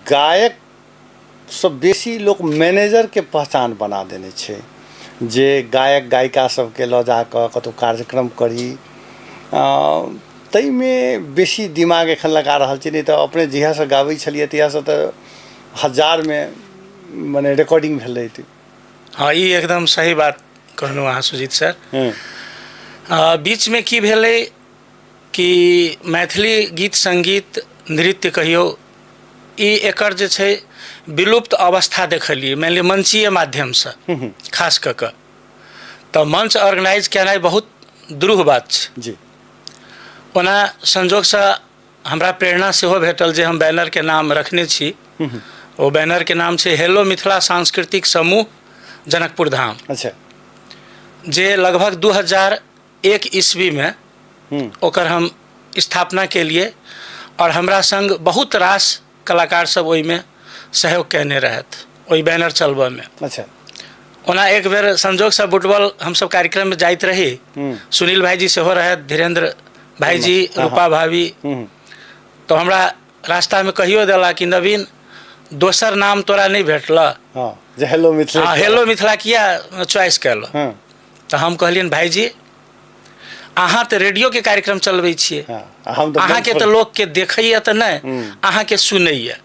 गायक सब बेसी लोक मैनेजर के पहचान बना देने छै, जे गायक गायिका सबके लऽ जाकऽ कतहु कार्यक्रम करी, ताहिमे बेसी दिमाग एखन लगा रहल छी। नहीं तऽ अपने जहियासँ गाबै छलियै तहियासँ तऽ हजारमे मने रिकॉर्डिंग भेल रही। हाँ, ये एकदम सही बात कहलहुँ अहाँ सुजीत सर। बीच में की भेलै कि मैथिली गीत संगीत नृत्य कहियो ई एकर जे छै विलुप्त अवस्था देखलियै, मानि लिअ मंचीय माध्यमसँ खास कऽ कऽ। तऽ मंच ऑर्गेनाइज केनाइ बहुत दुरूह बात छै जी। ओना संजोगसँ हमरा प्रेरणा सेहो भेटल जे हम बैनरके नाम रखने छी। ओ बैनरके नाम छै हेलो मिथिला सांस्कृतिक समूह जनकपुर धाम। अच्छा। जे लगभग 2001 ईस्वी में ओकर हम स्थापना केलिए और हमरा संग बहुत रास कलाकार सब ओहिमे सहयोग केने रहथि ओहि बैनर चलबऽ में। अच्छा। ओना एक बेर संजोगसँ फुटबॉल हमसब कार्यक्रम में जाइत रही, सुनील भाईजी सेहो रहथि, धीरेन्द्र भाईजी, रूपा भाभी। तो हमरा रास्ता में कहियो देला कि नवीन दोसर नाम तोरा नहीं भेटला, जे हेलो मिथिला, हेलो मिथिला किया चॉइस कैल। तो हम कहलियन भाईजी अहाँ तो रेडियो के कार्यक्रम चलबै छियै, अहाँ के तो लोग के देखैया तो नहीं, अहाँ के सुनैया।